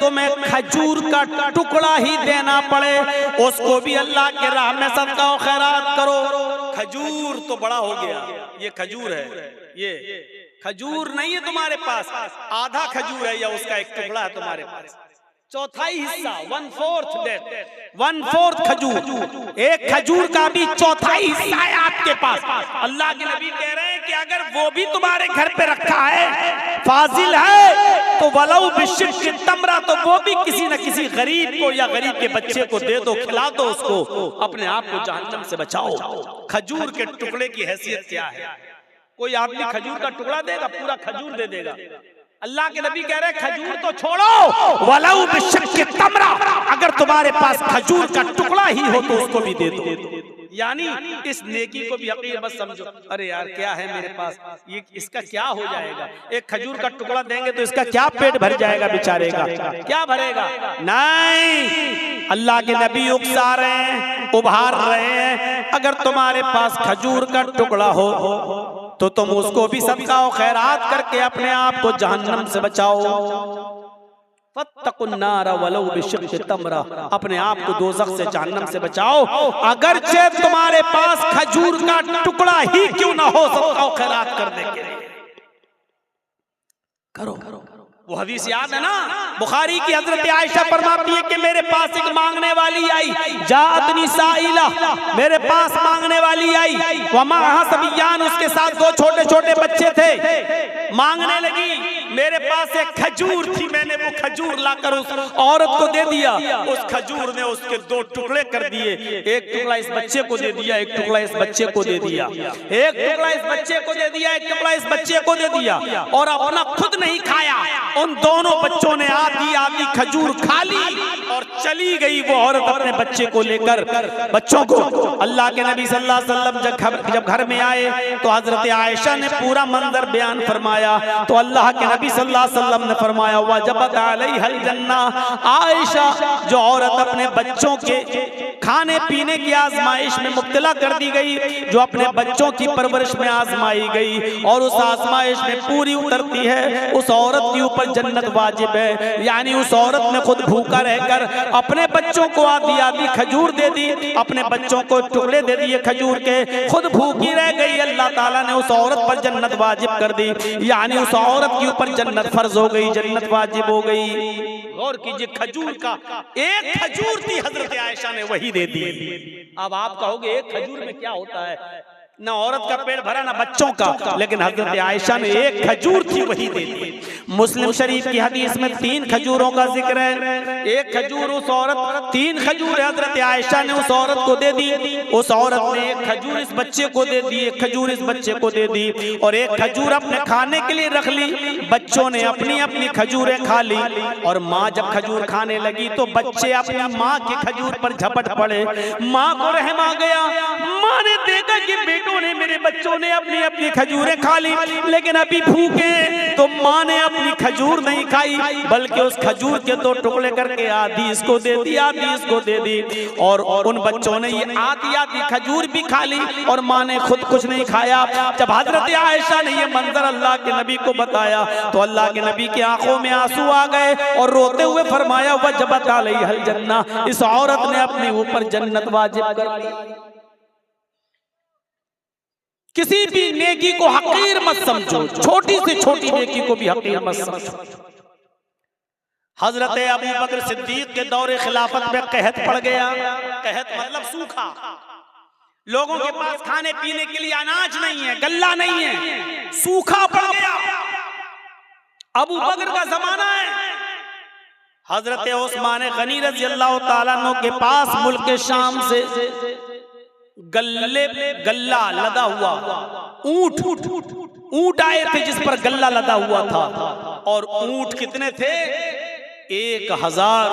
तुम्हें खजूर का टुकड़ा ही देना पड़े, उसको भी अल्लाह के राह में सदका और खैरात करो। खजूर तो बड़ा हो गया, ये खजूर है, ये खजूर नहीं है तुम्हारे पास, आधा खजूर है या उसका एक टुकड़ा है तुम्हारे पास, चौथाई हिस्सा, 1/4 खजूर, एक खजूर का भी चौथाई हिस्सा है आपके पास। अल्लाह के नबी कह रहे हैं कि अगर वो भी तुम्हारे घर पे रखा है, फाजिल है, तो वलौ बिशिक्कि तमरा, तो वो भी किसी न किसी गरीब को या गरीब के बच्चे को दे दो, खिला दो उसको, अपने आप को जहन्नम से बचाओ। खजूर के टुकड़े की हैसियत क्या है? कोई आदमी खजूर का टुकड़ा देगा, पूरा खजूर दे देगा। अल्लाह के नबी कह रहे हैं खजूर तो छोड़ो, वलौ बिशिक्कि तमरा, अगर तुम्हारे पास खजूर का टुकड़ा ही हो तो उसको भी दे दो। यानी इस नेकी को भी हकीर मत समझो, अरे यार क्या है मेरे पास, ये इसका क्या हो जाएगा, एक खजूर का टुकड़ा देंगे तो इसका क्या पेट भर जाएगा बेचारे का, क्या भरेगा? नहीं, अल्लाह के नबी उकसा रहे हैं, उभार रहे हैं, अगर तुम्हारे पास खजूर का टुकड़ा हो तो तुम उसको भी सदका और खैरात करके अपने आप को जहन्नम से बचाओ। फत्तकुन्नार वलौ बिशिक्कि तमरा, अपने आप को दोज़ख से जहन्नम से बचाओ, अगरचे तुम्हारे पास खजूर का टुकड़ा ही क्यों ना हो, सदका और खैरात करने के लिए करो। वो हदीस याद है ना, बुखारी की, हजरत आयशा फरमाती है कि मेरे पास एक मांगने वाली आई, जाअतनी साइला, मेरे पास मांगने वाली आई, वमाहा सबियान, उसके साथ 2 छोटे छोटे बच्चे थे, मांगने लगी, मेरे पास एक खजूर थी, मैंने वो खजूर लाकर उस औरत को दे दिया, उस खजूर ने उसके 2 टुकड़े कर दिए, एक टुकड़ा इस बच्चे को दे दिया, एक टुकड़ा इस बच्चे को दे दिया, एक टुकड़ा इस बच्चे को दे दिया, एक टुकड़ा इस बच्चे को दे दिया, और अपना खुद नहीं खाया। उन दोनों बच्चों ने आधी आधी खजूर खा ली और चली गई वो औरत अपने बच्चे को लेकर, बच्चों को। अल्लाह के नबी सल्लल्लाहु अलैहि वसल्लम जब घर में आए तो हजरत आयशा ने पूरा मंजर बयान फरमाया, तो अल्लाह के नबी सल्लल्लाहु अलैहि वसल्लम ने फरमाया वजबत अलैहिल जन्ना, आयशा जो औरत अपने बच्चों के खाने पीने की आजमाइश में मुब्तला कर दी गई, जो अपने बच्चों की परवरिश में आजमाई गई और उस आजमाइश में पूरी उतरती है, उस औरत के ऊपर जन्नत वाजिब है। यानी उस औरत ने खुद भूखा रहकर अपने बच्चों को आधी आधी खजूर दे दी, अपने बच्चों को टुकड़े दे दिए खजूर के, खुद भूखी रह गई, अल्लाह ताला ने उस औरत पर जन्नत वाजिब कर दी, यानी उस औरत के ऊपर जन्नत फर्ज हो गई, जन्नत वाजिब हो गई। गौर कीजिए, खजूर का एक खजूर थी, हजरत आयशा ने वही दे दी। अब आप कहोगे एक खजूर में क्या होता है, ना औरत का पेट भरा ना बच्चों का, लेकिन हजरत आयशा ने एक खजूर थी वही दे दी। मुस्लिम शरीफ की हदीस में 3 खजूरों का जिक्र है, एक खजूर उस औरत, 3 खजूर हजरत आयशा ने उस औरत को दे दी, उस औरत ने एक खजूर इस बच्चे को दे दी, एक खजूर इस बच्चे को दे दी, और एक खजूर अपने खाने के लिए रख ली, बच्चों ने अपनी अपनी खजूरें खा ली, और माँ जब खजूर खाने लगी तो बच्चे अपनी माँ के खजूर पर झपट पड़े, माँ को रहम आ गया, माँ ने देखा कि बेटों ने, मेरे बच्चों ने अपनी अपनी खजूरें खा ली, लेकिन अभी भूखे, तो माँ ने अपनी खजूर नहीं खाई, बल्कि उस खजूर के 2 टुकड़े करके आधी इसको दे दी, आधी इसको दे दी, और उन बच्चों ने ये आधी आधी खजूर भी खा ली और माँ ने खुद कुछ नहीं खाया। जब हजरत आयशा ने ये मंजर अल्लाह के नबी को बताया तो अल्लाह के नबी की आंखों में आंसू आ गए और रोते हुए फरमाया वजबत अलैहिल जन्ना, इस औरत ने अपने ऊपर जन्नत वाजिब कर दी। किसी भी नेकी को हकीर मत समझो, छोटी से छोटी नेकी को भी हकीर मत समझो। हजरत अबू बकर सिद्दीक के दौरे खिलाफत में कहत पड़ गया, कहत मतलब सूखा, लोगों के पास खाने पीने के लिए अनाज नहीं है, गल्ला नहीं है, सूखा पड़ गया। अबू बकर का जमाना है, हजरत उस्मान गनी रज़ी अल्लाह ताला अन्हु के पास मुल्क शाम से गल्ला लदा हुआ ऊंट आए थे जिस पर गल्ला लदा हुआ था, और ऊंट कितने थे? 1000,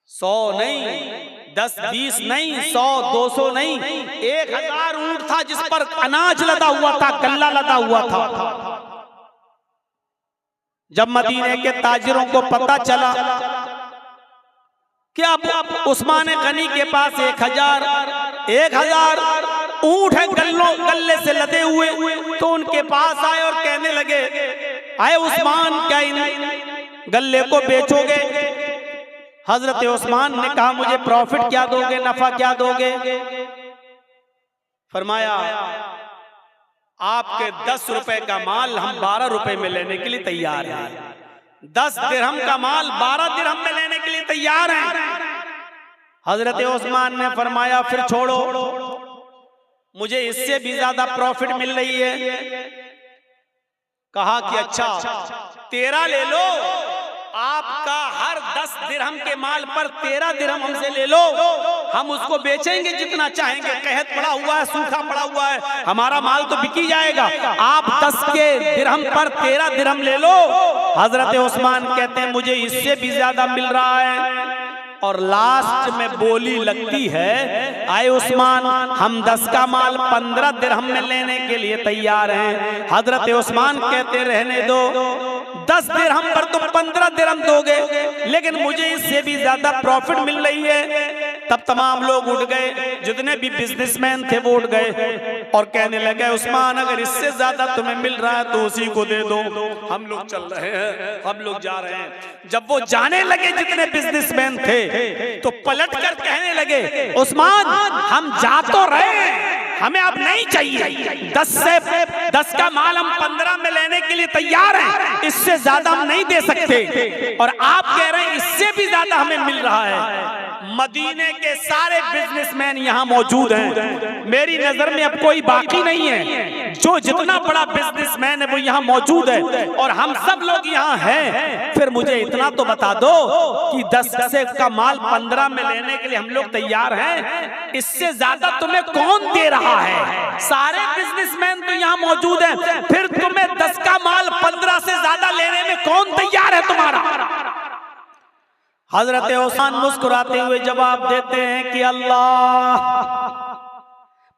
100 नहीं, 10-20 नहीं, 100-200 नहीं, 1000 ऊंट था जिस पर अनाज लदा हुआ था, गल्ला लदा हुआ था। जब मदीने के ताजिरों को पता चला कि अब उस्मान गनी के पास 1000 ऊंट है गल्ले से लदे हुए, तो उनके पास आए और कहने लगे, आए उस्मान, क्या गल्ले को बेचोगे? हजरत उस्मान ने कहा मुझे प्रॉफिट क्या दोगे, नफा क्या दोगे? फरमाया आपके 10 रुपए का माल हम 12 रुपए में लेने के लिए तैयार हैं। 10 दिरहम का माल 12 दिरहम में लेने के लिए तैयार हैं। हजरत उस्मान ने फरमाया फिर छोड़ो, मुझे इससे भी ज्यादा प्रॉफिट मिल रही है। कहा कि अच्छा 13 ले लो, आपका हर 10 दिरहम के माल पर 13 दिरहम हमसे ले लो, हम उसको बेचेंगे जितना चाहेंगे। कहत पड़ा हुआ है, सूखा पड़ा हुआ है, हमारा माल तो बिकी जाएगा। आप 10 के दिरहम पर 13 दिरहम ले लो। हजरत उस्मान कहते हैं मुझे इससे भी ज्यादा मिल रहा है। और लास्ट में बोली लगती है आए उस्मान, हम 10 का माल 15 दिरहम में लेने के लिए तैयार हैं। हजरत उस्मान कहते रहने दो, 10 दिरहम पर तुम 15 दिरहम दोगे, लेकिन मुझे इससे भी ज्यादा प्रॉफिट मिल रही है। तब तमाम लोग उठ गए, जितने भी बिजनेसमैन थे वो उठ गए और कहने लगे उस्मान अगर इससे ज्यादा तुम्हें मिल रहा है तो उसी को दे दो, हम लोग चल रहे हैं, हम लोग जा रहे हैं। जब वो जाने लगे जितने बिजनेसमैन थे तो पलट कर कहने लगे उस्मान हम जा तो रहे हैं, हमें अब नहीं चाहिए। 10 का माल हम 15 में लेने के लिए तैयार हैं, इससे ज्यादा हम नहीं दे सकते। और आप कह रहे हैं इससे भी ज्यादा हमें मिल रहा है। मदीने के सारे बिजनेसमैन यहाँ मौजूद हैं, मेरी नजर में अब कोई बाकी नहीं है। जो जितना बड़ा बिजनेसमैन है वो यहाँ मौजूद है और हम सब लोग यहाँ हैं। फिर मुझे इतना तो बता दो कि 10 का माल 15 में लेने के लिए हम लोग तैयार हैं, इससे ज्यादा तुम्हें कौन दे रहा है? सारे बिजनेसमैन तो यहाँ मौजूद हैं, फिर तुम्हें 10 का माल 15 से ज्यादा लेने में कौन तैयार है तुम्हारा? हजरत उस्मान मुस्कुराते हुए जवाब देते हैं कि अल्लाह,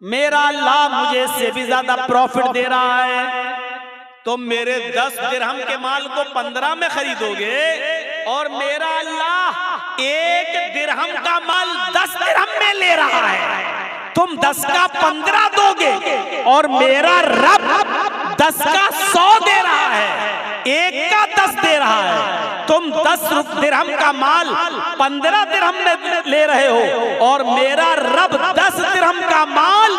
मेरा अल्लाह मुझे इससे भी ज्यादा प्रॉफिट दे रहा है। तुम मेरे 10 दिरहम के माल को 15 में खरीदोगे और मेरा अल्लाह 1 दिरहम का माल 10 दिरहम में ले रहा है। तुम 10 का 15 दोगे और मेरा रब 10 का 100 दे रहा है, 1 का 10 दे रहा है। तुम 10 दिरहम का माल 15 दिरहम में ले रहे हो और मेरा रब 10 दिरहम का माल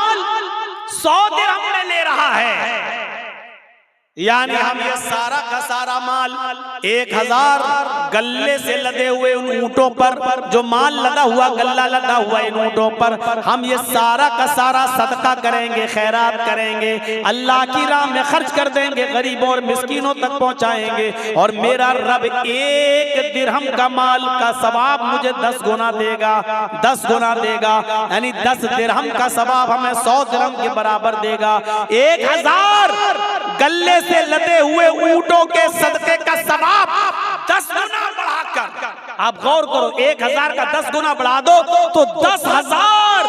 100 दिरहम में ले रहा है। यानी हम ये सारा का सारा माल 1000 गल्ले से लदे हुए उन ऊंटों पर, जो माल लदा हुआ, गल्ला लदा हुआ इन ऊंटों पर, हम ये सारा का सारा सदका करेंगे, खैरात करेंगे, अल्लाह की राह में खर्च कर देंगे, गरीबों और मिस्कीनों तक पहुंचाएंगे। और मेरा रब 1 दिरहम का माल का सवाब मुझे 10 गुना देगा, 10 गुना देगा। यानी 10 दिरहम का सवाब हमें 100 दिरहम के बराबर देगा। 1000 गल्ले से लदे हुए ऊंटों के सदके का सवाब 10 गुना बढ़ाकर, आप गौर करो, 1000 का 10 गुना बढ़ा दो तो 10,000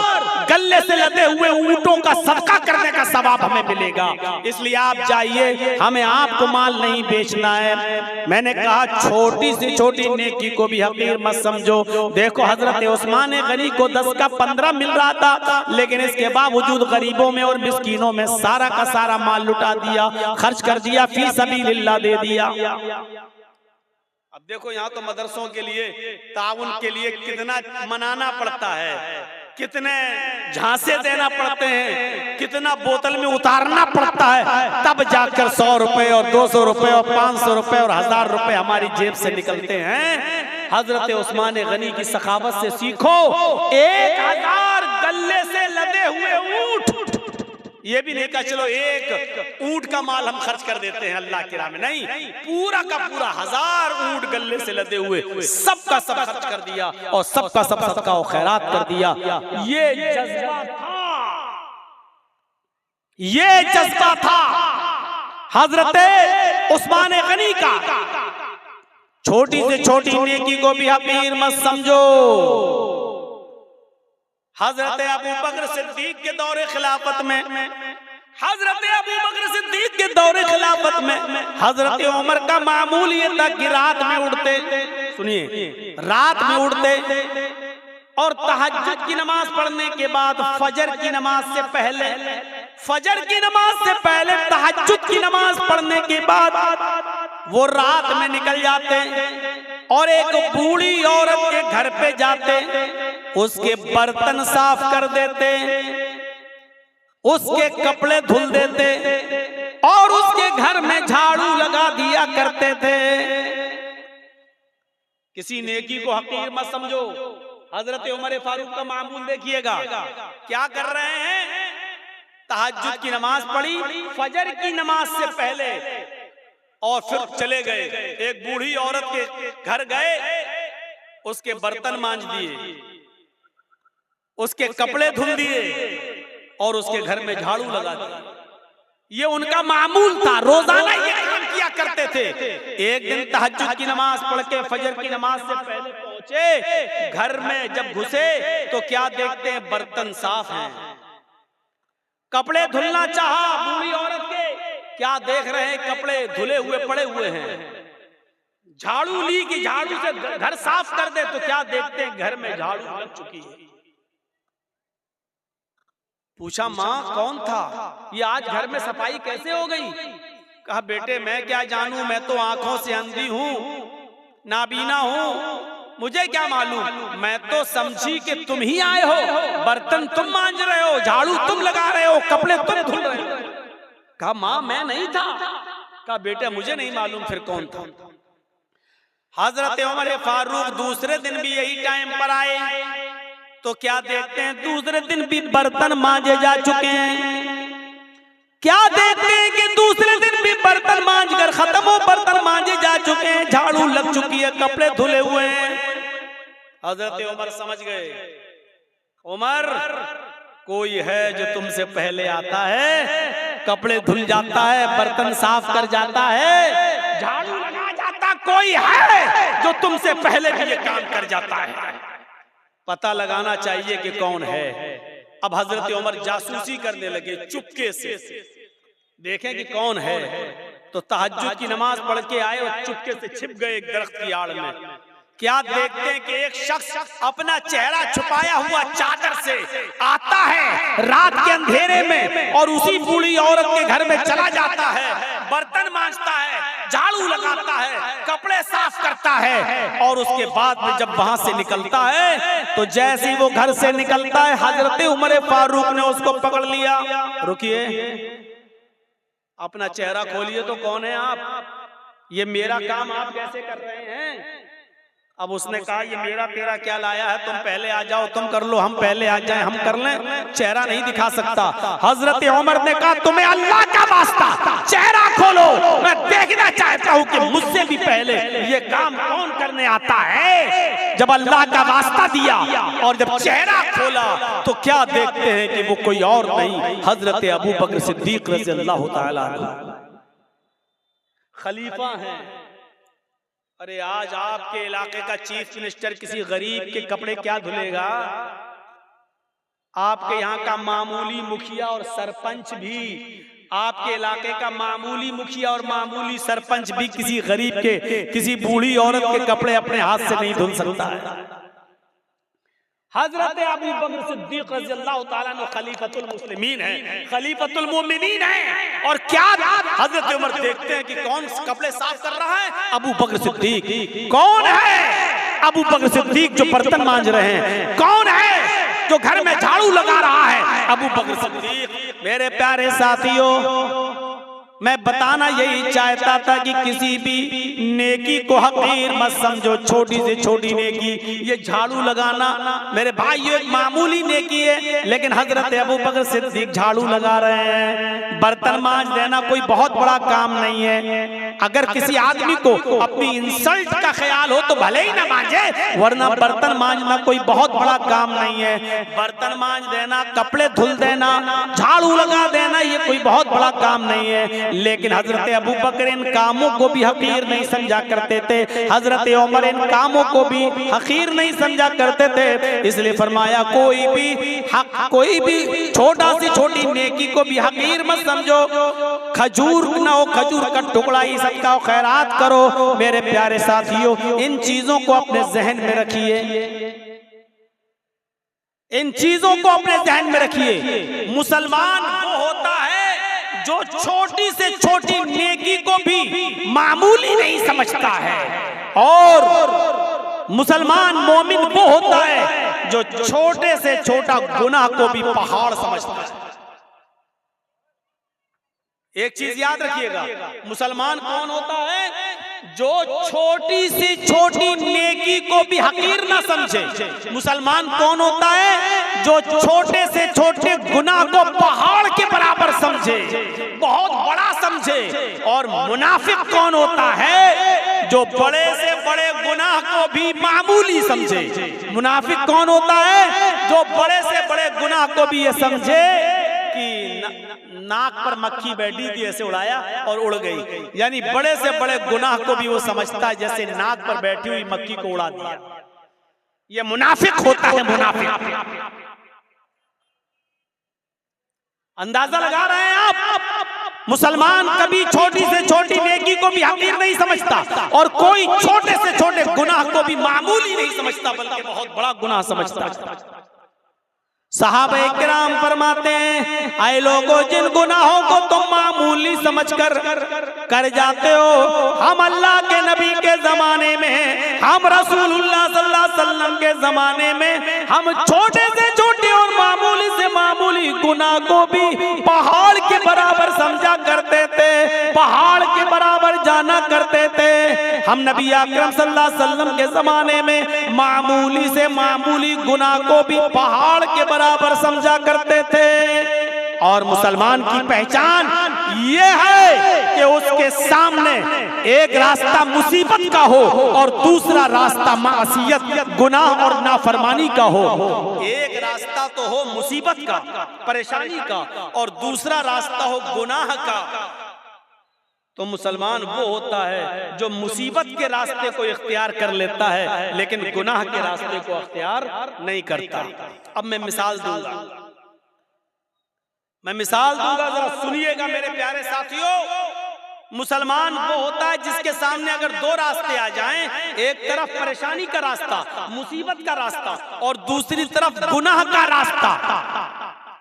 गल्ले से लदे हुए ऊंटों का सदका करने का सवाब हमें मिलेगा। इसलिए आप जाइए, हमें आपको माल नहीं बेचना है। मैंने कहा छोटी से छोटी नेकी को भी हकीर मत समझो। देखो हजरत उस्मान गनी को 10 का 15 मिल रहा था, लेकिन इसके बावजूद गरीबों में और मिस्कीनों में सारा का सारा माल लुटा दिया, खर्च कर दिया, फी सबीलिल्लाह दे दिया। अब देखो यहाँ तो मदरसों के लिए, ताउन के लिए कितना मनाना पड़ता है, कितने झांसे देना पड़ते हैं, कितना बोतल में उतारना पड़ता है, तब जाकर 100 रुपए और 200 रुपए और 500 रुपए और 1000 रुपए हमारी जेब से निकलते हैं। हजरत उस्मान गनी की सखावत से सीखो। 1000 गल्ले से लदे हुए ऊंट, ये भी नहीं कहा चलो 1 ऊंट का माल हम खर्च कर देते हैं अल्लाह की राह में, नहीं, पूरा का पूरा 1000 ऊंट गल्ले से लदे हुए सबका सब खर्च कर दिया और सबका सब सदका और खैरात कर दिया। ये जज्बा था, ये जज्बा था हजरत उस्मान गनी का। छोटी से छोटी नेकी को भी हकीर मत समझो। हजरत अबू बकर सिद्दीक के दौरे खिलाफत में, हजरत अबू बकर सिद्दीक के दौरे खिलाफत में हजरत उमर का मामूल ये था कि रात में उठते, सुनिए, रात में उठते और तहज्जुद की नमाज पढ़ने के बाद फजर की नमाज से पहले, फजर की नमाज से पहले तहज्जुद की नमाज पढ़ने के बाद वो रात में निकल जाते और एक बूढ़ी औरत के घर पे जाते, उसके बर्तन साफ कर देते, उसके कपड़े धुल देते और उसके घर में झाड़ू लगा दिया करते थे। किसी नेकी को हकीर मत समझो। हजरत उमर फारूक का मामूल देखिएगा, क्या कर रहे हैं? तहज्जुद की नमाज पढ़ी फजर की नमाज से पहले और फिर चले गए, एक बूढ़ी औरत के घर गए, उसके बर्तन मांज दिए, उसके कपड़े धुल दिए और उसके घर में झाड़ू लगा दिया। ये उनका मामूल था, रोजाना ये काम किया करते थे। एक दिन तहज्जुद की नमाज पढ़ के फजर की नमाज से पहले पहुंचे, घर में जब घुसे तो क्या देखते हैं? बर्तन साफ हैं। कपड़े धुलना चाहा बूढ़ी औरत के, क्या देख रहे हैं? कपड़े धुले हुए पड़े हुए हैं। झाड़ू ली कि झाड़ू से घर साफ कर दे, तो क्या देखते हैं? घर में झाड़ू लग चुकी है। पूछा, माँ कौन था ये? आज घर में सफाई कैसे हो गई? कहा, बेटे मैं क्या जानूं, मैं तो आंखों से अंधी हूँ, नाबीना हूँ, मुझे क्या मालूम। मैं तो समझी कि तुम ही आए हो, बर्तन तुम मांज रहे हो, झाड़ू तुम लगा रहे हो, कपड़े तुम धुल रहे हो। कहा, माँ मैं नहीं था। कहा, बेटे मुझे नहीं मालूम, फिर कौन था? हजरत उमर फारूक दूसरे दिन भी यही टाइम पर आए तो क्या देखते हैं? दूसरे दिन भी बर्तन मांजे जा चुके हैं। क्या देखते हैं कि दूसरे दिन भी बर्तन मांज कर खत्म हो, बर्तन मांजे जा चुके हैं, झाड़ू लग चुकी है, कपड़े धुले हुए हैं। हजरत उमर समझ गए, उमर कोई है जो तुमसे पहले आता है, कपड़े धुल जाता है, बर्तन साफ कर जाता है, झाड़ू लगा जाता, कोई है जो तुमसे पहले भी ये काम कर जाता है। पता लगाना चाहिए कि कौन है। अब हजरत उमर जासूसी करने लगे, चुपके से देखें कि कौन है। तो तहज्जुद की नमाज पढ़ के आए और चुपके से छिप गए एक दरख्त की आड़ में। क्या देखते हैं कि एक शख्स अपना चेहरा छुपाया हुआ चादर से आता है रात के अंधेरे में और उसी बूढ़ी औरत के घर में चला जाता है, बर्तन मांजता है, झाड़ू लगाता है, कपड़े साफ करता है और उसके बाद में जब वहां से निकलता है तो जैसे ही वो घर से निकलता है, हजरत उमर फारूक ने उसको पकड़ लिया। रुकिए, अपना चेहरा खोलिए, तो कौन है आप? ये मेरा काम आप कैसे कर रहे हैं? अब उसने कहा, ये मेरा तेरा क्या लाया है, तुम पहले आ जाओ, तुम कर लो, हम पहले आ जाएं, हम कर लें, चेहरा नहीं दिखा सकता। हजरत उमर ने कहा, तुम्हें अल्लाह का वास्ता चेहरा खोलो, मैं देखना चाहता हूं कि मुझसे भी पहले ये काम कौन करने आता है। जब अल्लाह का वास्ता दिया और जब चेहरा खोला तो क्या देखते हैं कि वो कोई और नहीं, हजरत अबू बकर सिद्दीक रज़ियल्लाहु ताला अन्हु खलीफा हैं। अरे आज आपके इलाके का चीफ मिनिस्टर किसी गरीब के कपड़े क्या धुलेगा? आपके यहाँ का मामूली मुखिया और सरपंच भी, आपके इलाके का मामूली मुखिया और मामूली सरपंच भी किसी गरीब के, किसी बूढ़ी औरत के कपड़े अपने हाथ से नहीं धुल सकता है। हजरत अबू बकर सिद्दीक रज़ियल्लाहु ताला अन्हु खलीफतुल मुस्लिमीन हैं, खलीफतुल मोमिनीन हैं। और क्या हजरत उमर देखते हैं कि कौन कपड़े साफ कर रहा है? अबू बकर सिद्दीक। कौन है अबू बकर सिद्दीक जो बर्तन मांज रहे हैं? कौन है जो घर में झाड़ू लगा रहा है? अबू बकर सिद्दीक। मेरे प्यारे साथियों, मैं बताना यही चाहता था कि किसी भी नेकी को हकीर मत समझो, छोटी से छोटी नेकी, ये झाड़ू लगाना मेरे भाई ये एक मामूली नेकी है, लेकिन हजरत अबू बकर सिद्दीक झाड़ू लगा रहे हैं। बर्तन मांज देना कोई बहुत बड़ा काम नहीं है। अगर किसी आदमी को अपनी इंसल्ट का ख्याल हो तो भले ही ना मांजे, वरना बर्तन मांजना कोई बहुत बड़ा काम नहीं है। बर्तन मांज देना, कपड़े धुल देना, झाड़ू लगा देना, ये कोई बहुत बड़ा काम नहीं है। लेकिन हजरत अबू बकर इन कामों को भी हकीर नहीं समझा करते थे, हजरत उमर इन कामों को भी हकीर नहीं समझा करते थे। इसलिए फरमाया, कोई भी छोटा सी छोटी नेकी को भी हकीर मत समझो। खजूर ना हो, खजूर का टुकड़ा ही सबका खैरात करो। मेरे प्यारे साथियों, इन चीजों को अपने जहन में रखिए, इन चीजों को अपने जहन में रखिए। मुसलमान वो होता है जो छोटी से छोटी नेकी को भी मामूली नहीं समझता है। और मुसलमान मोमिन वो होता है जो छोटे से छोटा गुनाह को भी पहाड़ समझता है। एक चीज याद रखिएगा, मुसलमान कौन होता है? जो छोटी से छोटी नेकी को भी हकीर ना समझे। मुसलमान कौन होता है? जो छोटे से छोटे गुनाह को पहाड़ के बराबर समझे, बहुत बड़ा समझे। और मुनाफिक कौन होता है? जो बड़े से बड़े गुनाह को भी मामूली समझे। मुनाफिक कौन होता है? जो बड़े से बड़े गुनाह को भी ये समझे कि नाक पर मक्खी बैठी थी, ऐसे उड़ाया और उड़ गई। यानी बड़े से बड़े गुनाह को भी वो समझता है जैसे नाक पर बैठी हुई मक्खी को उड़ा दिया। ये मुनाफिक होता है, मुनाफिक। अंदाजा लगा रहे हैं आप? मुसलमान कभी छोटी से छोटी नेकी को भी हकीर नहीं समझता और कोई छोटे से छोटे गुनाह को भी मामूली नहीं समझता, बल्कि बहुत बड़ा गुनाह समझता है। सहाबा किराम फरमाते हैं, आए लोगों, जिन गुनाहों को तुम मामूली समझकर कर जाते हो, हम अल्लाह के नबी के जमाने में, हम रसूलुल्लाह सल्लल्लाहु अलैहि वसल्लम के जमाने में, हम छोटे से छोटे और मामूली से मामूली गुनाह को भी पहाड़ के बराबर समझा करते थे, पहाड़ के बराबर जाना करते थे। हम नबी अकरम सल्लल्लाहु अलैहि वसल्लम के जमाने में मामूली से मामूली गुनाह को भी पहाड़ के बराबर समझा करते थे। और मुसलमान की पहचान ये है कि उसके सामने एक रास्ता मुसीबत का हो और दूसरा रास्ता मासियत, गुनाह और नाफरमानी का हो। एक रास्ता तो हो मुसीबत का, परेशानी का, और दूसरा रास्ता हो गुनाह का। तो मुसलमान वो होता है जो मुसीबत के रास्ते को इख्तियार कर लेता है, लेकिन गुनाह के रास्ते को इख्तियार नहीं करता। अब मैं मिसाल दूंगा, जरा सुनिएगा मेरे प्यारे साथियों। मुसलमान वो होता है जिसके सामने अगर दो रास्ते आ जाएं, एक तरफ परेशानी का रास्ता, मुसीबत का रास्ता, और दूसरी तरफ गुनाह का रास्ता।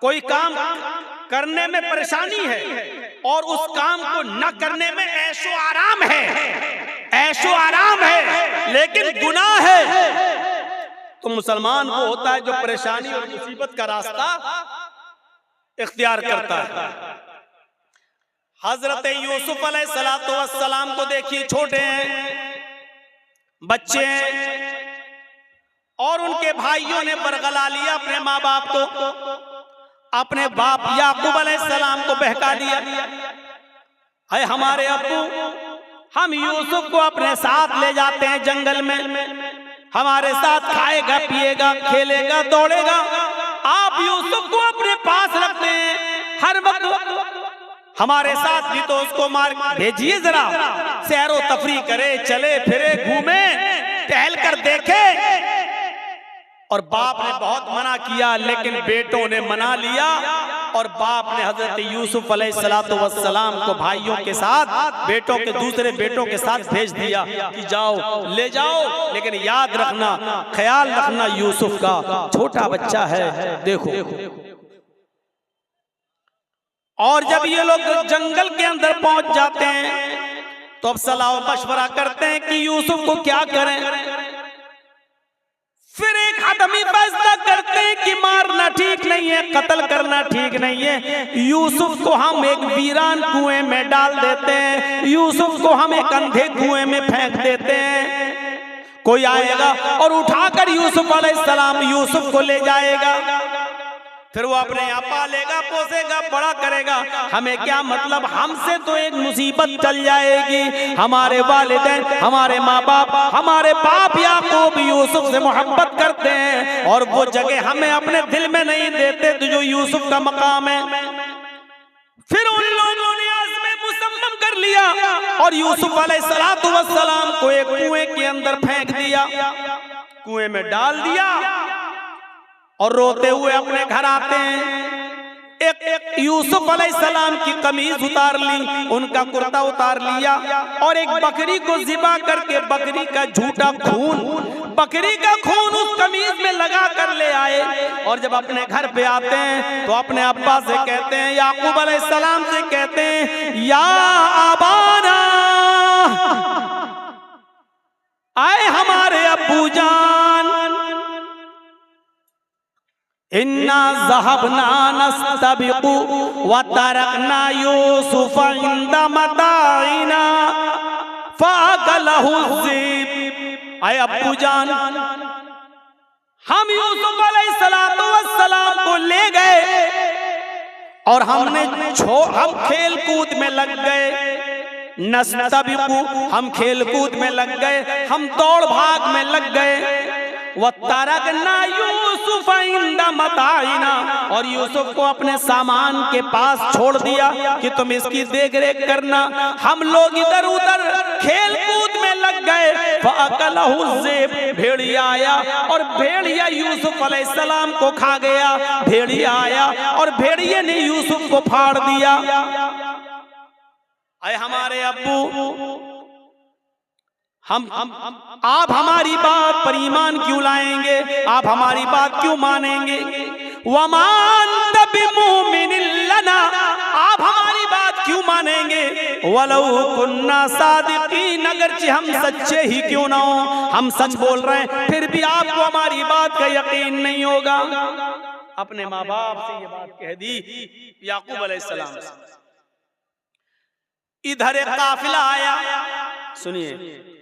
कोई काम करने में परेशानी है और उस काम को न करने में ऐशो आराम है, ऐशो आराम है, लेकिन गुनाह है। तो मुसलमान वो होता है जो परेशानी और मुसीबत का रास्ता इख्तियार करता है। हजरत यूसुफ अलैहिस्सलातु वस्सलाम को देखिए, छोटे हैं, बच्चे हैं, और उनके भाइयों ने बरगला लिया अपने माँ बाप को, अपने बाप याकूब अलैहिस्सलाम को बहका दिया। है हमारे अब्बू, हम यूसुफ को अपने साथ ले जाते हैं जंगल में, हमारे साथ खाएगा, पिएगा, खेलेगा, दौड़ेगा। आप यूसुफ को अपने पास रखते हैं हर वक्त, हमारे साथ भी तो उसको मार भेजिए, जरा सैरो तफरी करे, चले फिरे, घूमे, टहल कर देखे। और बाप ने बहुत मना किया, लेकिन बेटों ने मना लिया और बाप ने हजरत यूसुफ अलैहिस्सलातु वस्सलाम को भाइयों के साथ, बेटों के दूसरे बेटों के साथ भेज दिया कि जाओ, ले जाओ, लेकिन याद रखना, ख्याल रखना, यूसुफ का छोटा बच्चा है, देखो। और जब ये लोग जंगल के अंदर पहुंच जाते हैं तो अब सलाह मशवरा करते हैं कि यूसुफ को क्या करें। फिर एक आदमी फैसला करते हैं कि मारना ठीक नहीं है, कत्ल करना ठीक नहीं है, यूसुफ को हम एक वीरान कुएं में डाल देते हैं, यूसुफ को हम एक अंधे कुएं में फेंक देते हैं। कोई आएगा और उठाकर यूसुफ अलैहिस्सलाम यूसुफ को ले जाएगा, फिर वो अपने यहाँ पालेगा, पोसेगा, बड़ा करेगा। हमें क्या मतलब, हमसे तो एक मुसीबत चल जाएगी। हमारे वालिदैन, हमारे माँ बाप, हमारे बाप याकूब यूसुफ से मोहब्बत करते हैं और वो जगह हमें अपने दिल में नहीं देते तो जो यूसुफ का मकाम है। फिर उन लोगों ने आज़म मुसम्मम कर लिया और यूसुफ अलैहिस्सलातु वस्सलाम को एक कुएं के अंदर फेंक दिया, कुएं में डाल दिया। और रोते हुए अपने घर आते हैं, एक यूसुफ अलैहिस्सलाम की कमीज उतार ली, उनका कुर्ता उतार लिया और एक बकरी को ज़िबा करके बकरी का झूठा खून, बकरी का खून उस कमीज में लगा कर ले आए। और जब अपने घर पे आते हैं तो अपने अब्बा से कहते हैं, याकूब अलैहिस्सलाम से कहते हैं, या आबाना, आए हमारे अब्बू जान, इन्ना ज़हबना नस्तबिक़ु व तरकना यूसुफ इंदा मताइना फ़अकलहु ज़िब। आए अब्बू जान, हम यूसुफ अलैहिस्सलातु वस्सलाम को ले गए और हम खेल कूद में लग गए, नस्तबिक़ु, हम खेल कूद में लग गए, हम दौड़ भाग में लग गए, व तरकना यूसुफ इंदा मताइना, और यूसुफ को अपने सामान के पास छोड़ दिया कि तुम इसकी देख रेख करना। हम लोग इधर उधर खेल कूद में लग गए, फ़अकलहु ज़िब, भेड़िया आया और भेड़िया यूसुफ अलैहिस्सलाम को खा गया। भेड़िया आया और भेड़िए ने यूसुफ को फाड़ दिया। अरे हमारे अब्बू, हम आप हमारी बात पर ईमान क्यों लाएंगे, आप हमारी बात क्यों मानेंगे? वमान बिमुमिनिन लना, आप हमारी बात क्यों मानेंगे? वलौ कुन्ना सादिकीन, अगरचे हम सच्चे ही क्यों ना हो, हम सच बोल रहे हैं, फिर भी आपको हमारी बात का यकीन नहीं होगा। अपने माँ बाप से ये बात कह दी याकूब अलैहिस्सलाम से। इधर एक काफिला आया, सुनिए,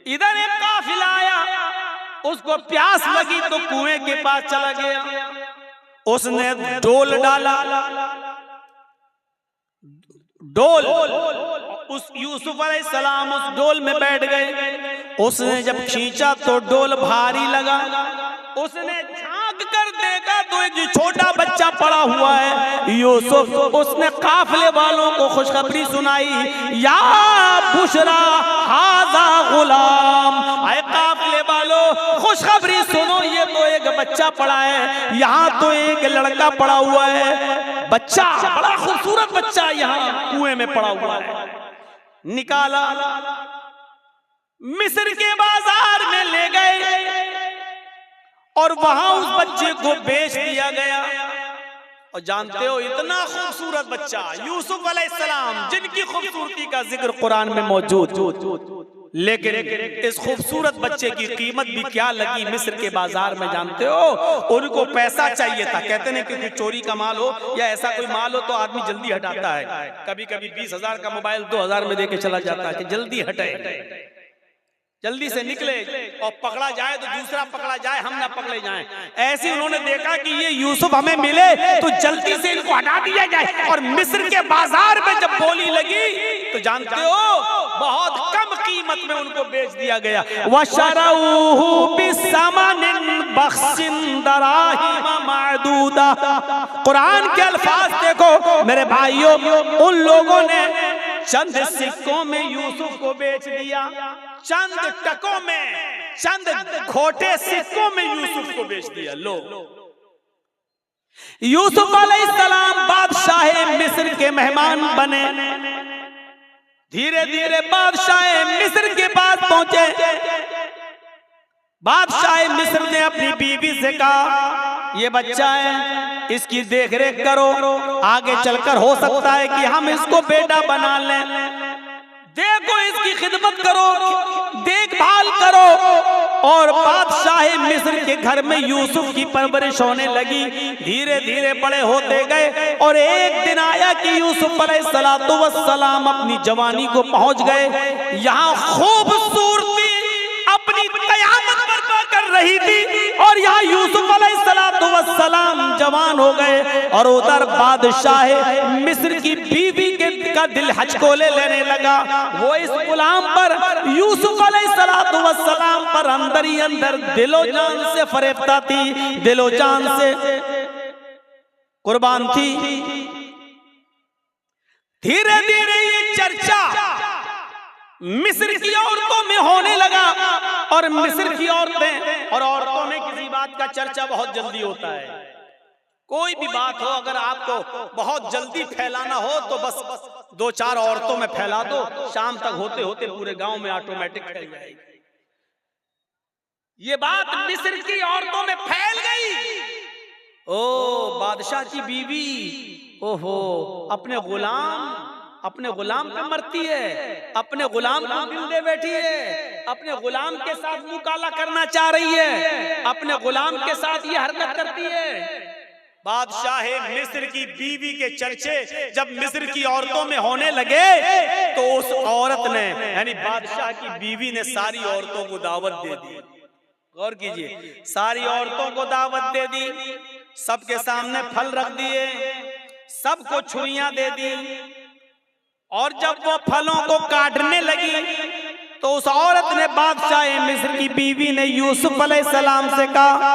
इधर एक काफिला आया, उसको प्यास लगी तो कुएं के पास चला गया, उसने डोल डाला, डोल, उस यूसुफ अलैहिस्सलाम उस डोल में बैठ गए। उसने जब खींचा तो डोल भारी लगा, उसने झांक कर देखा तो एक छोटा बच्चा पड़ा हुआ है यूसुफ। उसने काफिले वालों को खुशखबरी सुनाई, या बुशरा हाजा गुलाम, आए काफिले वालों खुशखबरी सुनो, ये तो एक बच्चा पड़ा है, यहाँ तो एक लड़का पड़ा हुआ है, बच्चा बड़ा खूबसूरत बच्चा यहाँ कुएं में पड़ा हुआ है। निकाला, मिस्र के बाजार में ले गए और वहां उस बच्चे को बेच दिया गया। और जानते हो, इतना खूबसूरत बच्चा यूसुफ अलैहिस्सलाम, जिनकी खूबसूरती का जिक्र कुरान में मौजूद, लेकिन इस खूबसूरत बच्चे की कीमत भी क्या लगी मिस्र के बाजार में, जानते हो? उनको पैसा चाहिए था। कहते हैं कि चोरी का माल हो या ऐसा कोई माल हो तो आदमी जल्दी हटाता है। कभी कभी 20,000 का मोबाइल 2,000 में देके चला जाता है कि जल्दी हटे, जल्दी से निकले और पकड़ा जाए तो दूसरा पकड़ा जाए, हम ना पकड़े जाएं। ऐसे उन्होंने देखा कि ये यूसुफ हमें मिले तो जल्दी से इनको हटा दिया जाए। और मिस्र के बाजार में जब बोली लगी तो जानते हो बहुत कम कीमत में उनको बेच दिया गया। वशरऊहु बिसमनिन बख्सिन दराहिम मादूदा। कुरान के अल्फाज देखो मेरे भाइयों, उन लोगों ने चंद सिक्कों में यूसुफ को बेच दिया, चंद टकों में, चंद खोटे सिक्कों में यूसुफ को बेच दिया। लो, यूसुफ अलैहिस्सलाम बादशाह मिस्र के मेहमान बने। धीरे धीरे बादशाह मिस्र के पास पहुंचे। बादशाह मिस्र ने अपनी बीवी से कहा, ये बच्चा है, इसकी देखरेख करो, आगे चलकर हो सकता है कि हम इसको बेटा बना लें। देखो, इसकी खिदमत करो, देखभाल करो। और बादशाह मिस्र के घर में यूसुफ की परवरिश होने लगी। धीरे धीरे बड़े होते गए और एक दिन आया कि यूसुफ अलैहिस्सलातु वस्सलाम अपनी जवानी को पहुंच गए। यहाँ खूबसूरती अपनी कयामत बर्पा कर रही थी और यहाँ यूसुफ अलैहिस्सलातु वस्सलाम जवान हो गए। और उधर बादशाह मिस्र की बीवी का दिल हचकोले लेने लगा। वो इस गुलाम पर, यूसुफ अलैहिस्सलातु वस्सलाम पर अंदर ही अंदर दिलो जान से फरेफ्ता थी, दिलो जान से कुर्बान थी। धीरे धीरे ये चर्चा मिस्र की औरतों में होने लगा। और मिस्र की औरतें और औरतों में किसी बात का चर्चा बहुत जल्दी होता है। कोई भी बात हो, अगर आपको बहुत जल्दी फैलाना हो तो बस 2-4 औरतों में फैला दो, शाम तक होते होते पूरे गांव में ऑटोमेटिक फैल जाएगी। ये बात मिस्र की औरतों में फैल गई। ओ बादशाह की बीवी, ओहो, अपने गुलाम पे मरती है, अपने गुलाम को दिल दे बैठी है, अपने गुलाम के साथ मुंह काला करना चाह रही है, अपने गुलाम के साथ ये हरकत करती है। बादशाह मिस्र की बीवी के चर्चे जब मिस्र की औरतों में होने लगे तो उस औरत ने, यानी बादशाह की बीवी ने सारी औरतों को दावत दे दी। गौर कीजिए, सारी औरतों को दावत दे दी, सबके सामने फल रख दिए, सबको छुरियां दे दी, और जब वो फलों को काटने लगी तो उस औरत ने, बादशाह मिस्र की बीवी ने यूसुफ अलैहिस्सलाम से कहा,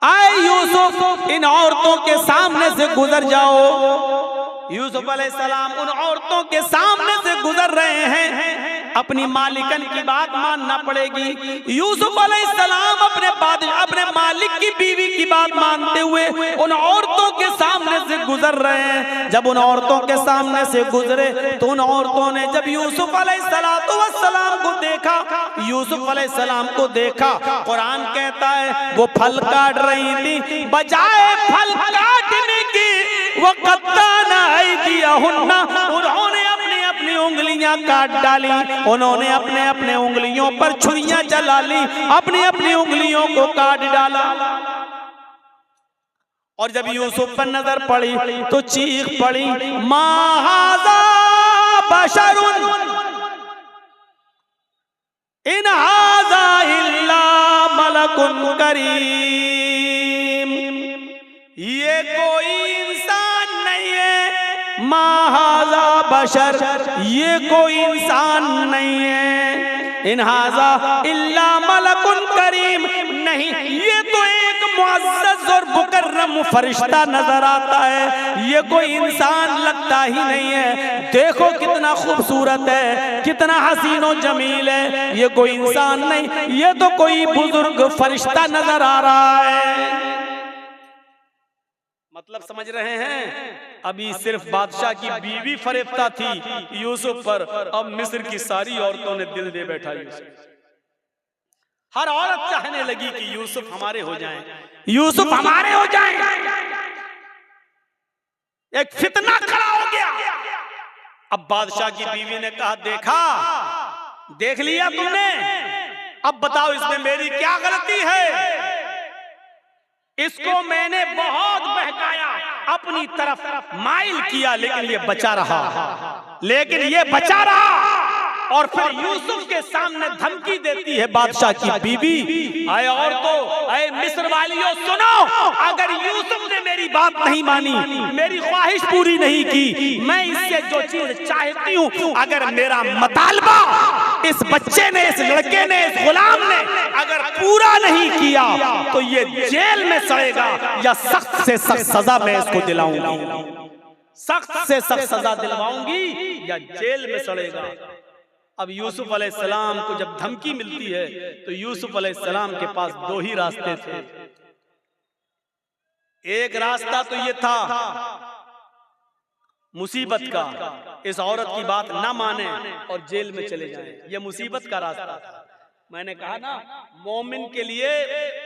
आए यूसुफ, इन औरतों के सामने से गुजर जाओ। यूसुफ अलैहिस्सलाम उन औरतों के सामने से गुजर रहे हैं, अपनी मालिकन की बात मानना पड़ेगी। यूसुफ अलैहिस्सलाम अपने मालिक की बीवी की बात मानते हुए उन औरतों के सामने से गुजर रहे हैं। जब उन औरतों के सामने से गुजरे तो उन औरतों ने जब यूसुफ अलैहिस्सलाम को देखा, यूसुफ अलैहिस्सलाम को देखा, कुरान कहता है वो फल काट रही थी, बजाय फल काटने की वो कत्ताना ऐदियहुन्ना, उन्होंने अपनी उंगलियां काट डाली, उन्होंने अपने उंगलियों पर छुरियां चला ली, अपनी उंगलियों को काट डाला। और जब यूसुफ पर नजर पड़ी तो चीख पड़ी, मा हाज़ा बशरुन इन हाज़ा इल्ला मलकुन करीम, ये कोई इंसान नहीं है, मा हाज़ा बशर, ये कोई इंसान नहीं है, इन हाज़ा इल्ला मलकुन करीम, नहीं, ये तो एक मुअज़्ज़ज़ और मुकर्रम फरिश्ता नजर आता है, ये कोई इंसान लगता ही नहीं है। देखो कितना खूबसूरत है, कितना हसीन और जमील है, ये कोई इंसान नहीं, ये तो कोई बुजुर्ग फरिश्ता नजर आ रहा है। मतलब समझ रहे हैं? अभी सिर्फ बादशाह की बीवी फरेफ्ता थी यूसुफ पर, अब मिस्र की सारी औरतों ने दिल दे बैठा यूसुफ। हर औरत चाहने लगी कि यूसुफ हमारे हो जाएं, यूसुफ हमारे हो जाएं। एक फितना खड़ा हो गया। अब बादशाह की बीवी ने कहा, देखा, देख लिया तुमने, अब बताओ इसमें मेरी क्या गलती है? इसको मैंने बहुत बहकाया, अपनी तरफ माइल किया, लेकिन ये बचा रहा, और फिर यूसुफ के सामने धमकी देती है बादशाह की बीवी, आए औरतों, आए मिस्र वालियों, सुनो, अगर यूसुफ ने मेरी बात नहीं मानी, मेरी ख्वाहिश पूरी नहीं की, मैं इससे जो चीज चाहती हूँ, अगर मेरा मुतालबा इस बच्चे ने, इस लड़के ने, इस गुलाम ने अगर पूरा नहीं किया तो ये जेल में सड़ेगा, या सख्त से सख्त सजा मैं इसको दिलाऊंगी, सख्त से सख्त सजा दिलवाऊंगी, या जेल में सड़ेगा। अब यूसुफ अलैहिस्सलाम को जब धमकी मिलती है तो यूसुफ अलैहिस्सलाम के पास दो ही रास्ते थे। एक रास्ता तो ये था मुसीबत का, इस औरत की बात ना माने और जेल में चले जाएं, ये मुसीबत का रास्ता था। मैंने कहा ना, मोमिन के लिए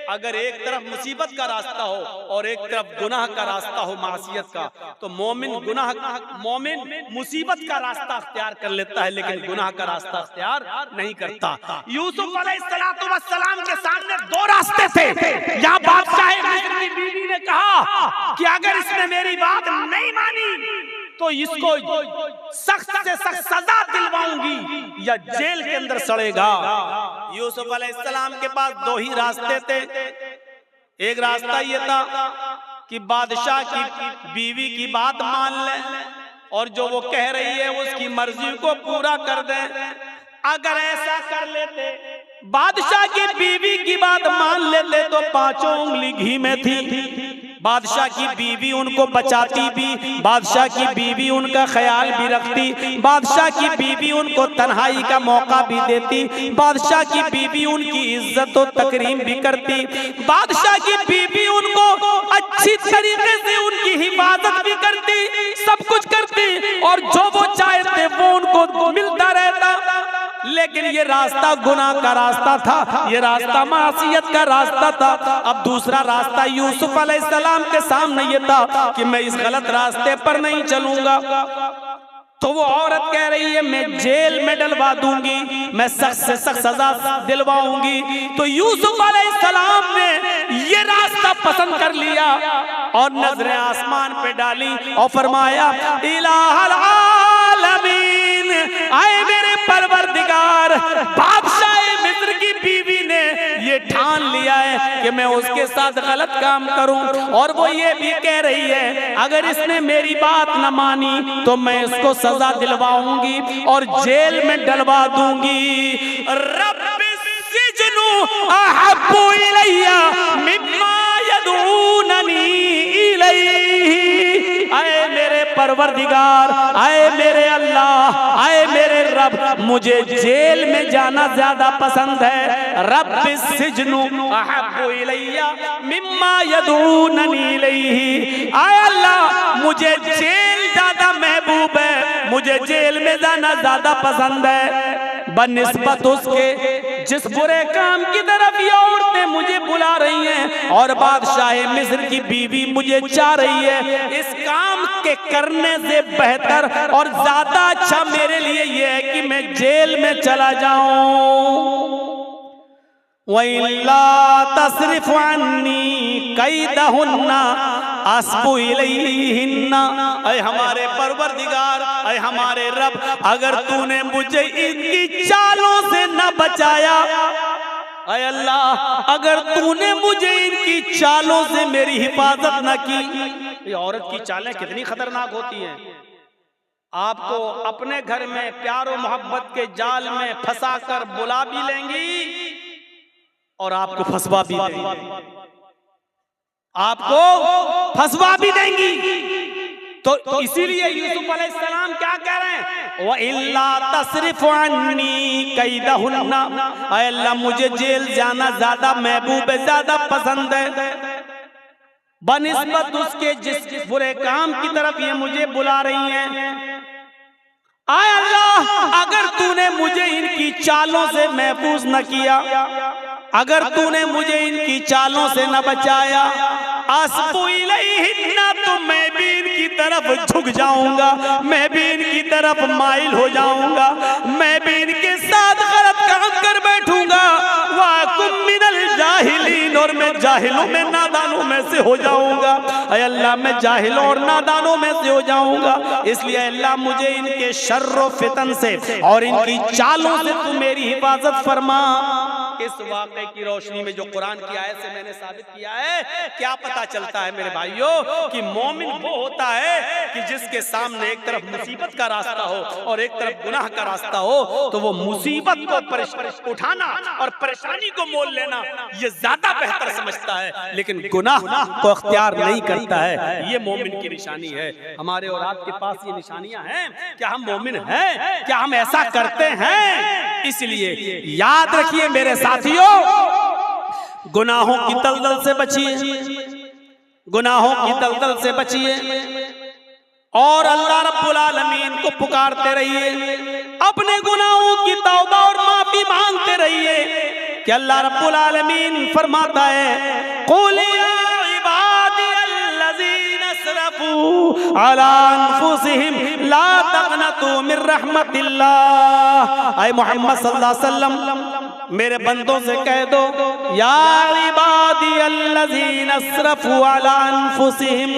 अगर एक तरफ मुसीबत का रास्ता हो और एक तरफ गुनाह का रास्ता हो, मासियत का, तो मोमिन मुसीबत का रास्ता अख्तियार कर लेता है, लेकिन गुनाह का रास्ता अख्तियार नहीं करता। यूसुफ अलैहिस्सलाम के सामने दो रास्ते थे। यहाँ बादशाह मिस्र की बीवी ने कहा कि अगर इसने मेरी बात नहीं मानी तो इसको सख्त से सख्त सजा दिलवाऊंगी, या जेल के अंदर सड़ेगा। यूसुफ अलैहिस्सलाम के पास दो ही रास्ते थे। एक रास्ता ये था कि बादशाह की बीवी की बात मान ले और जो वो कह रही है उसकी मर्जी को पूरा कर दे। अगर ऐसा कर लेते, बादशाह की बीवी की बात मान लेते, तो पांचों उंगली घी में थी। बादशाह की बीवी उनको बचाती भी, बादशाह की बीवी उनका ख्याल भी रखती, बादशाह की बीवी उनको तन्हाई का मौका भी देती, बादशाह की बीवी उनकी इज्जत और तकरीम भी करती, बादशाह की बीवी उनको अच्छी रास्ता गुनाह का रास्ता था, ये रास्ता मासियत का रास्ता था। अब दूसरा रास्ता यूसुफ अलैहिस्सलाम के सामने ये था कि मैं इस गलत रास्ते पर नहीं चलूंगा। तो वो औरत कह रही है मैं जेल में डलवा दूंगी, मैं सख्त से सख्त सजा दिलवाऊंगी। तो यूसुफ अलैहिस्सलाम ने ये रास्ता पसंद कर लिया और नजरें आसमान पे डाली और फरमाया इलाहल आलमीन, आए मेरे परवरदिगार, बादशाह मिस्र की बीवी ने ये ठान लिया है कि मैं उसके साथ गलत काम करूं, और वो ये भी कह रही है अगर इसने मेरी बात न मानी तो मैं इसको सजा दिलवाऊंगी और जेल में डलवा दूंगी। रब्बिस्सिज्नु अहब्बु इलैया मिम्मा यदऊननी इलैहि, आए मेरे परवरदिगार, आए मेरे अल्लाह, आए मेरे रब, मुझे जेल में जाना ज्यादा पसंद है। रब्बिस्सिज्नु अहब्बु इलैया मिम्मा यदऊननी इलैहि, आए अल्लाह मुझे जेल ज्यादा महबूब है, मुझे जेल में जाना ज्यादा पसंद है बनिस्बत उसके जिस बुरे काम की तरफ ये औरतें मुझे बुला रही हैं और बादशाह मिस्र की बीवी मुझे चाह रही है। इस काम के करने से बेहतर और ज्यादा अच्छा मेरे लिए ये है कि मैं जेल में चला जाऊं। वइल्ला तस्रिफ अन्नी कैदहुन्ना अस्बु इलैहिन्ना, ऐ हमारे परवरदिगार, ऐ हमारे रब, अगर तूने मुझे इनकी चालों से न बचाया, ऐ अल्लाह अगर तूने मुझे इनकी चालों से मेरी हिफाजत न की। ये औरत की चालें कितनी खतरनाक होती हैं। आपको अपने घर में प्यार और मोहब्बत के जाल में फंसाकर बुला भी लेंगी और आपको फंसवा भी देंगी, आपको फंसवा भी देंगी। तो इसीलिए यूसुफ अलैहिस्सलाम क्या कह रहे हैं, व इल्ला तस्रिफ अन्नी कैदहुन्ना, ऐ अल्लाह मुझे जेल जाना ज्यादा महबूब है, ज्यादा पसंद है बनिस्बत उसके जिस बुरे काम की तरफ ये मुझे बुला रही हैं। आय अल्लाह अगर तूने मुझे इनकी चालों से महफूज न किया, अगर तूने मुझे इनकी चालों से न बचाया, अस्बु इलैहिन्ना, तो मैं भी इनकी तरफ झुक जाऊंगा, मैं भी इनकी तरफ माइल हो जाऊंगा, मैं भी इनके साथ गलत काम कर बैठूंगा। वाकुम मिनल जाहिलीन, और मैं जाहिलों में नादानों में से हो जाऊंगा। ऐ अल्लाह मैं जाहिलों और नादानों में से हो जाऊंगा, इसलिए अल्लाह मुझे इनके शर्र फितन से और इनकी चालों से तू मेरी हिफाजत फरमा। इस वाक़े की रोशनी में जो कुरान की आयत से मैंने साबित किया है, क्या पता चलता है मेरे भाइयों कि मोमिन वो होता है कि जिसके सामने एक तरफ मुसीबत का रास्ता हो और एक तरफ गुनाह का रास्ता हो, तो वो मुसीबत को उठाना और परेशानी को मोल लेना ये ज्यादा बेहतर समझता है, लेकिन गुनाह को अख्तियार नहीं करता है। ये मोमिन की निशानी है। हमारे और आपके पास ये निशानियां हैं। क्या हम मोमिन हैं? क्या हम ऐसा करते हैं? इसलिए याद रखिए मेरे साथियों, गुनाहों की दलदल से बचिए, गुनाहों की दलदल से बचिए और अल्लाह रब्बुल आलमीन को पुकारते रहिए, अपने गुनाहों की तौबा और माफी मांगते रहिए कि अल्लाह रब्बुल आलमीन फरमाता है कुल या इबादियल्लज़ीना असरफू अला अनफुसिहिम ला तक़नतू मिर रहमतिल्लाह। ऐ मोहम्मद सल्लल्लाहु अलैहि वसल्लम मेरे बंदों से कह दो या इबादियल्लज़ीना असरफू अला अनफुसिहिम,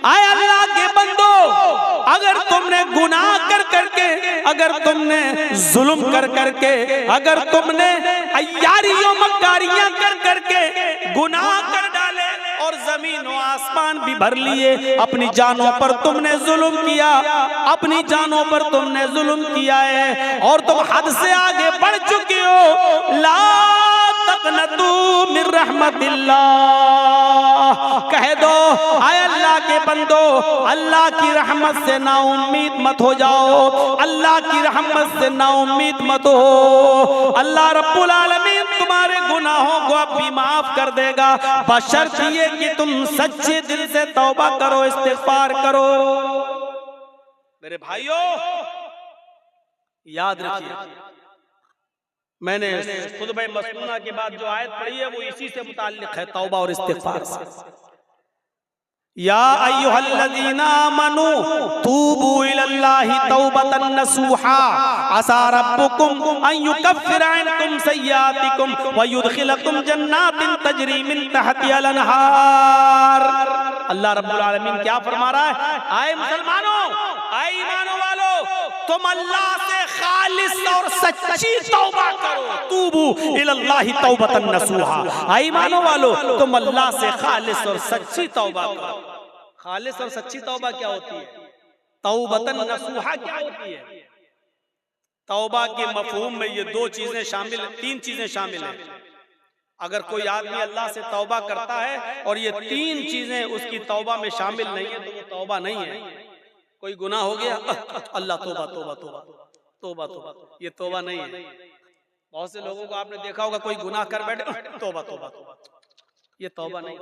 आए अल्लाह के बंदो अगर तुमने गुनाह कर करके, अगर तुमने जुल्म कर करके, अगर तुमने अय्यारियों मक्कारियां कर करके गुनाह कर डाले और जमीन और आसमान भी भर लिए, अपनी जानों पर तुमने जुल्म किया, अपनी जानों पर तुमने जुल्म किया है और तुम हद से आगे बढ़ चुके हो, ला तक़नतू मिर रहमतिल्लाह, कह दो आए अल्लाह के बंदो अल्लाह की रहमत से ना उम्मीद मत हो जाओ, अल्लाह की रहमत से ना उम्मीद मत हो। अल्लाह रब्बुल आलमीन तुम्हारे गुनाहों को अब भी माफ कर देगा, बशर्त ये कि तुम सच्चे दिल से तौबा करो, इस्तिग़फ़ार करो। मेरे भाइयों याद रखिए मैंने खुतबा मसनूना के बाद जो आयत पढ़ी है वो इसी से मुताल्लिक है, तौबा और इस्तिग़फ़ार से। या अय्युहल्लज़ीना आमनू तूबू इलल्लाहि तौबतन नसूहा असा रब्बुकुम अन युकफ्फिरा अन्कुम सय्यातिकुम व युदखिलकुम जन्नातिन तजरी मिन तहतिहा अल-अनहार। अल्लाह रब्बुल आलमीन क्या फरमा रहा है? आए मुसलमानों, आए ईमानों वालों, तुम अल्लाह से खालिस और सच्ची तौबा करो। तूबू इलल्लाहि तौबतन नसूहा। आए ईमानों वालों, तुम अल्लाह से खालिस और सच्ची तौबा करो। खालिस और सच्ची तौबा क्या होती है? तौबतन नसूहा क्या होती है? तौबा के मफहूम में ये दो चीजें शामिल, तीन चीजें शामिल हैं। अगर कोई आदमी अल्लाह से तौबा करता है और ये तीन चीजें उसकी तौबा में शामिल नहीं है तो वो तौबा नहीं है। कोई गुनाह हो गया, अल्लाह तौबा तौबा तौबा तौबा तौबा, ये तौबा नहीं है। बहुत से लोगों को आपने देखा होगा, कोई गुनाह कर बैठे, तौबा तौबा तौबा, ये तौबा नहीं।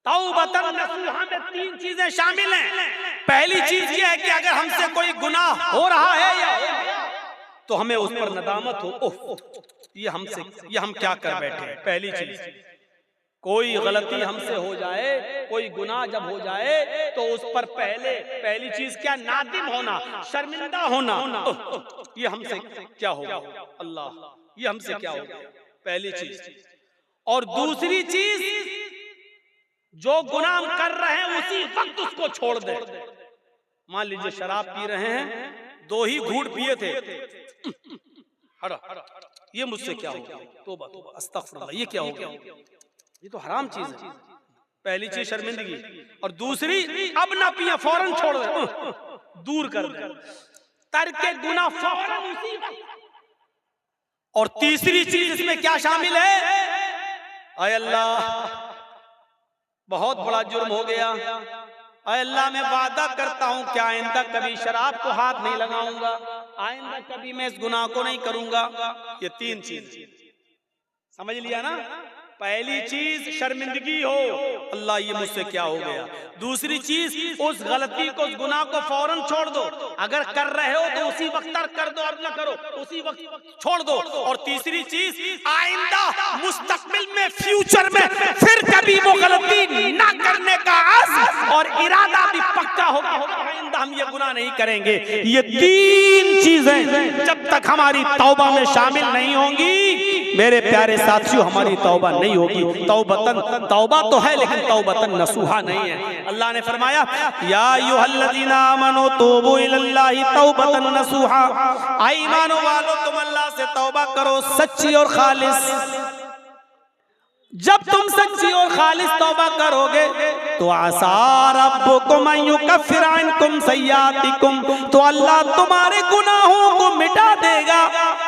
तौबतन नसूहा में तीन चीजें शामिल हैं। पहली चीज ये है कि अगर हमसे कोई गुनाह हो रहा है या तो हमें उस पर नदामत हो, ओह ये हम क्या कर बैठे। पहली चीज, कोई गलती हमसे हो जाए, कोई गुनाह जब हो जाए तो उस पर पहली चीज क्या? नादिम होना, शर्मिंदा होना। ये हमसे क्या हो गया अल्लाह, ये हमसे क्या हो गया, पहली चीज। और दूसरी चीज, जो गुनाह कर रहे हैं उसी वक्त उसको छोड़ दे। मान लीजिए शराब पी रहे हैं, 2 ही घूंट पिए थे, ये मुझसे क्या हो गया, तौबा तौबा अस्तगफिरुल्लाह, ये क्या हो गया, ये तो हराम चीज है। पहली चीज शर्मिंदगी, और दूसरी अब ना पिया, फौरन छोड़ दे, दूर कर दे, तर्के गुनाह फौरन उसी वक्त। और तीसरी चीज इसमें क्या शामिल है? आय अल्लाह बहुत बड़ा जुर्म हो गया, आय अल्लाह मैं वादा करता हूं कि आइंदा कभी शराब को हाथ नहीं लगाऊंगा, आइंदा कभी मैं इस गुनाह को नहीं करूंगा। ये तीन चीज समझ लिया ना? पहली चीज शर्मिंदगी हो, अल्लाह ये मुझसे क्या हो गया। दूसरी चीज उस गलती को, उस गुनाह को फौरन छोड़ दो, अगर कर रहे हो तो उसी वक्त तर्क कर दो और न करो, उसी वक्त छोड़ दो। और तीसरी चीज, आइंदा मुस्तकबिल में, फ्यूचर में फिर कभी वो गलती ना करने का अज़्म और इरादा भी पक्का होगा, आइंदा हम ये गुनाह नहीं करेंगे। ये तीन चीजें जब तक हमारी तौबा में शामिल नहीं होंगी, मेरे प्यारे साथियों, हमारी तौबा नहीं होगी। तौबा तो है लेकिन तौबतन नसूहा नहीं है। अल्लाह ने फरमाया, या अय्युहल्लज़ीना आमनू तूबू इलल्लाहि तौबतन नसूहा। आई ईमानो वालों, तुम अल्लाह से तौबा करो सच्ची और खालिस। जब तुम सच्ची और खालिस तौबा करोगे तो आसा रब्बुकुम अन युकफ्फिरा अन्कुम सय्यातिकुम, तो अल्लाह तुम्हारे गुनाहों को मिटा देगा।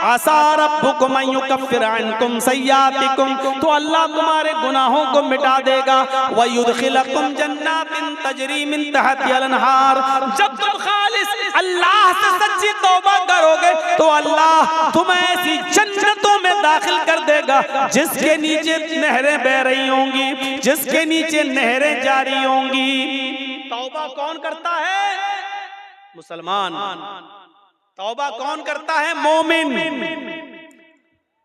आसा रब्बुकुम अन युकफ्फिरा अन्कुम सय्यातिकुम, तो अल्लाह तुम्हारे गुनाहों को मिटा देगा। व युदखिलकुम जन्नातिन तजरी मिन तहतिहा अल-अनहार, जब तुम खालिस अल्लाह से सच्ची तौबा करोगे तो अल्लाह तुम्हें ऐसी जन्नतों में दाखिल कर देगा जिसके नीचे नहरें बह रही होंगी, जिसके नीचे नहरें जारी होंगी। तौबा कौन करता है? मुसलमान। तौबा कौन करता है? मोमिन।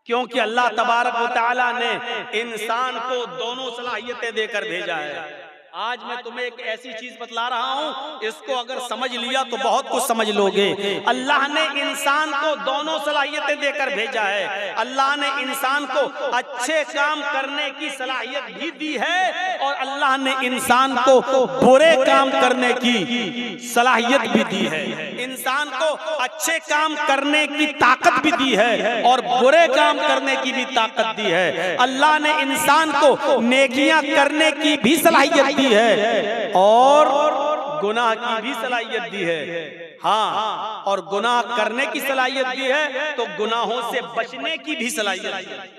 क्योंकि अल्लाह तबारक व तआला ने इंसान को दोनों सलाहियतें देकर भेजा है। आज मैं तुम्हें एक ऐसी चीज बतला रहा हूं, इसको अगर समझ लिया तो बहुत कुछ समझ लोगे। अल्लाह ने इंसान को दोनों सलाहियतें देकर भेजा है। अल्लाह ने इंसान को अच्छे काम करने की सलाहियत भी दी है और अल्लाह ने इंसान को बुरे काम करने की सलाहियत भी दी है। इंसान को अच्छे काम करने की ताकत भी दी है और बुरे काम करने की भी ताकत दी है। अल्लाह ने इंसान को नेकियां करने की भी सलाहियत है और गुनाह की भी सलाहियत दी है। हाँ, और गुनाह करने की सलाहियत दी है तो गुनाहों से बचने की भी सलाहियत है।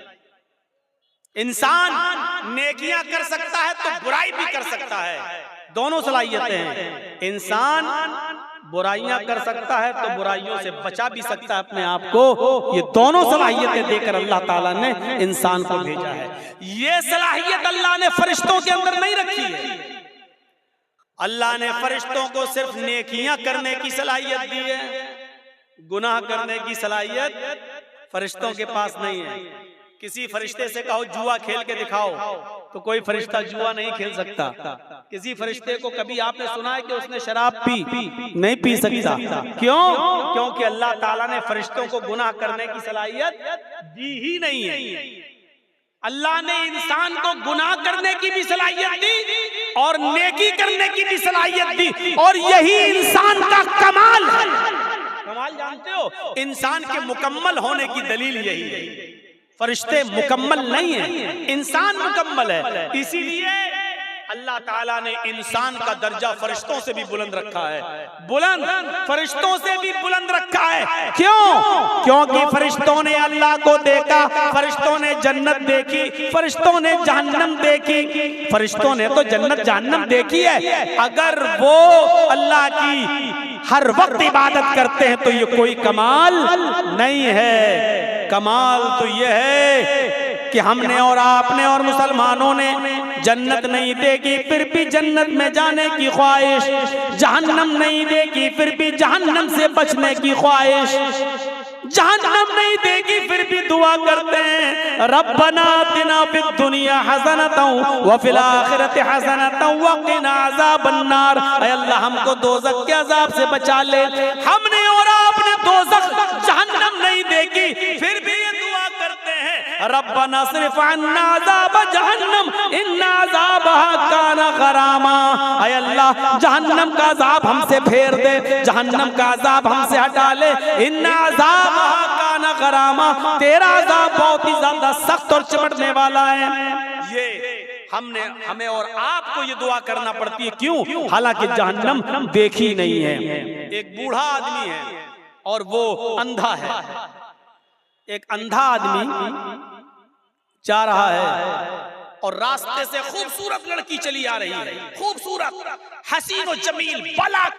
इंसान नेकियां कर सकता है तो बुराई भी कर सकता है, दोनों सलाहियतें हैं। इंसान बुराइयां कर सकता है तो बुराइयों से बचा भी सकता है अपने आप को। ये दोनों सलाहियतें देकर अल्लाह ताला ने इंसान को भेजा है। ये सलाहियत अल्लाह ने फरिश्तों के अंदर नहीं रखी है। अल्लाह ने फरिश्तों को सिर्फ नेकियां करने की सलाहियत दी है गुनाह करने की सलाहियत फरिश्तों के पास नहीं है। किसी फरिश्ते से कहो जुआ खेल के दिखाओ, तो कोई फरिश्ता जुआ नहीं खेल सकता। किसी फरिश्ते को कभी आपने सुना है कि उसने शराब पी? नहीं पी सकता। क्यों? क्योंकि अल्लाह ताला ने फरिश्तों को गुनाह करने की सलाहियत दी ही नहीं है। अल्लाह ने इंसान को गुनाह करने की भी सलाहियत दी और नेकी करने की भी सलाहियत दी, और यही इंसान का कमाल है। कमाल जानते हो, इंसान के मुकम्मल होने की दलील यही है। फरिश्ते मुकम्मल नहीं है, इंसान मुकम्मल है। इसीलिए अल्लाह ताला ने इंसान का दर्जा फरिश्तों से भी बुलंद रखा है, बुलंद फरिश्तों से भी बुलंद रखा है। क्यों? क्योंकि फरिश्तों ने अल्लाह को देखा, फरिश्तों ने जन्नत देखी, फरिश्तों ने जहन्नम देखी। फरिश्तों ने तो जन्नत जहन्नम देखी है। अगर वो अल्लाह की हर वक्त इबादत करते हैं तो ये कोई कमाल नहीं है। कमाल तो ये है कि हमने और आपने और मुसलमानों ने जन्नत नहीं देखी फिर भी जन्नत में जाने की ख्वाहिश, जहन्नम नहीं देखी फिर भी जहन्नम से बचने की ख्वाहिश, जहन्नम नहीं देखी फिर भी दुआ करते हैं रब्बना आतिना फिद दुनिया हसनतन व फिल आखिरति हसनतन व क़िना अज़ाबन नार। ऐ अल्लाह हमको दोज़ख के अज़ाब से बचा ले। हमने और आपने दोज़ख जहन्नम नहीं देखी फिर भी ये दुआ करते हैं रब्बना सिर्फ अन्ना अज़ाब जहन्नम इन्ना अज़ाबहा काना गरामा। ऐ अल्लाह जहन्नम का अज़ाब हमसे फेर दे, जहन्नम का अज़ाब हमसे हटा ले। इन्ना अज़ाब काना गरामा, तेरा अज़ाब बहुत ही ज्यादा सख्त और चिमटने वाला है। ये हमें और आपको ये दुआ करना पड़ती है। क्यों? हालांकि जहन्नम देखी नहीं है। एक बूढ़ा आदमी है और वो अंधा है। एक अंधा आदमी जा रहा है और रास्ते से खूबसूरत लड़की चली आ रही है, खूबसूरत हसीन और जमील बला